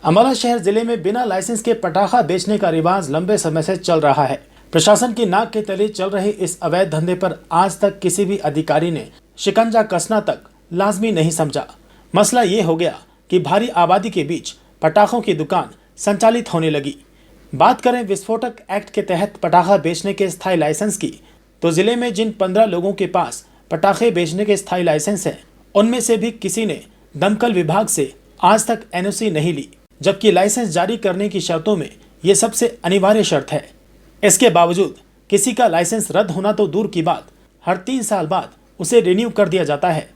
अम्बाला शहर जिले में बिना लाइसेंस के पटाखा बेचने का रिवाज लंबे समय से चल रहा है। प्रशासन की नाक के तले चल रहे इस अवैध धंधे पर आज तक किसी भी अधिकारी ने शिकंजा कसना तक लाजमी नहीं समझा। मसला ये हो गया कि भारी आबादी के बीच पटाखों की दुकान संचालित होने लगी। बात करें विस्फोटक एक्ट के तहत पटाखा बेचने के स्थायी लाइसेंस की, तो जिले में जिन 15 लोगों के पास पटाखे बेचने के स्थायी लाइसेंस है, उनमें से भी किसी ने दमकल विभाग से आज तक एनओसी नहीं ली, जबकि लाइसेंस जारी करने की शर्तों में ये सबसे अनिवार्य शर्त है। इसके बावजूद किसी का लाइसेंस रद्द होना तो दूर की बात, हर 3 साल बाद उसे रिन्यू कर दिया जाता है।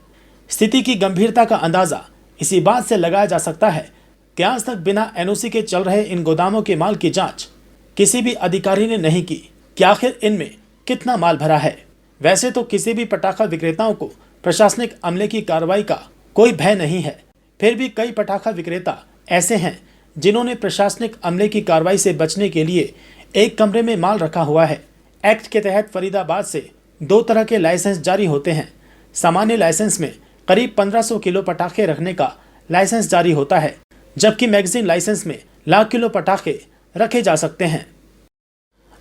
स्थिति की गंभीरता का अंदाजा इसी बात से लगाया जा सकता है कि आज तक बिना एनओसी के चल रहे इन गोदामों के माल की जांच किसी भी अधिकारी ने नहीं की कि आखिर इनमें कितना माल भरा है। वैसे तो किसी भी पटाखा विक्रेताओं को प्रशासनिक अमले की कार्रवाई का कोई भय नहीं है, फिर भी कई पटाखा विक्रेता ऐसे हैं जिन्होंने प्रशासनिक अमले की कार्रवाई से बचने के लिए एक कमरे में माल रखा हुआ है। एक्ट के तहत फरीदाबाद से 2 तरह के लाइसेंस जारी होते हैं। सामान्य लाइसेंस में करीब 1500 किलो पटाखे रखने का लाइसेंस जारी होता है, जबकि मैगजीन लाइसेंस में लाख किलो पटाखे रखे जा सकते हैं।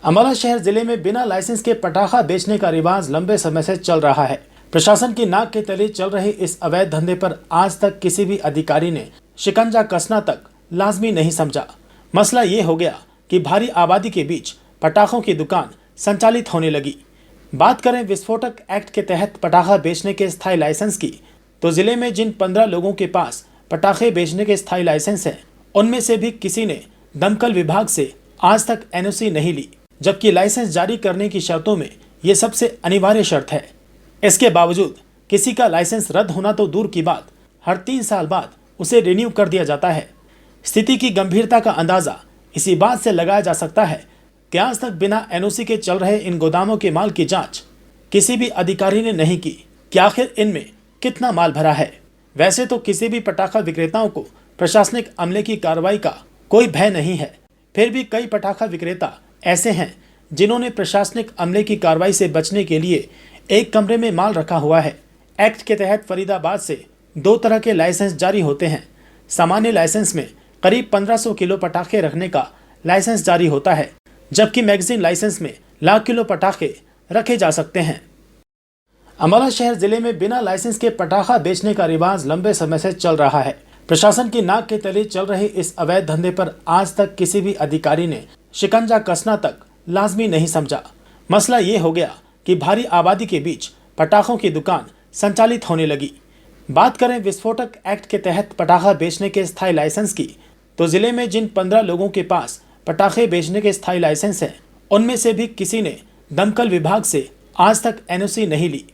अम्बाला शहर जिले में बिना लाइसेंस के पटाखा बेचने का रिवाज लंबे समय से चल रहा है। प्रशासन की नाक के तले चल रहे इस अवैध धंधे पर आज तक किसी भी अधिकारी ने शिकंजा कसना तक लाजमी नहीं समझा। मसला ये हो गया कि भारी आबादी के बीच पटाखों की दुकान संचालित होने लगी। बात करें विस्फोटक एक्ट के तहत पटाखा बेचने के स्थायी लाइसेंस की, तो जिले में जिन 15 लोगों के पास पटाखे बेचने के स्थायी लाइसेंस है, उनमें से भी किसी ने दमकल विभाग से आज तक एनओसी नहीं ली, जबकि लाइसेंस जारी करने की शर्तों में ये सबसे अनिवार्य शर्त है। इसके बावजूद किसी का लाइसेंस रद्द होना तो दूर की बात, हर 3 साल बाद उसे रिन्यू कर दिया जाता है। स्थिति की गंभीरता का अंदाजा इसी बात से लगाया जा सकता है कि आज तक बिना एनओसी के चल रहे इन गोदामों के माल की जांच किसी भी अधिकारी ने नहीं की कि आखिर इनमें कितना माल भरा है। वैसे तो किसी भी पटाखा विक्रेताओं को प्रशासनिक अमले की कार्रवाई का कोई भय नहीं है, फिर भी कई पटाखा विक्रेता ऐसे हैं जिन्होंने प्रशासनिक अमले की कार्रवाई से बचने के लिए एक कमरे में माल रखा हुआ है। एक्ट के तहत फरीदाबाद से 2 तरह के लाइसेंस जारी होते हैं। सामान्य लाइसेंस में करीब 1500 किलो पटाखे रखने का लाइसेंस जारी होता है, जबकि मैगजीन लाइसेंस में लाख किलो पटाखे रखे जा सकते हैं। अम्बाला शहर जिले में बिना लाइसेंस के पटाखा बेचने का रिवाज लंबे समय से चल रहा है। प्रशासन की नाक के तले चल रहे इस अवैध धंधे पर आज तक किसी भी अधिकारी ने शिकंजा कसना तक लाजमी नहीं समझा। मसला ये हो गया कि भारी आबादी के बीच पटाखों की दुकान संचालित होने लगी। बात करें विस्फोटक एक्ट के तहत पटाखा बेचने के स्थायी लाइसेंस की, तो जिले में जिन 15 लोगों के पास पटाखे बेचने के स्थायी लाइसेंस है, उनमें से भी किसी ने दमकल विभाग से आज तक एनओसी नहीं ली,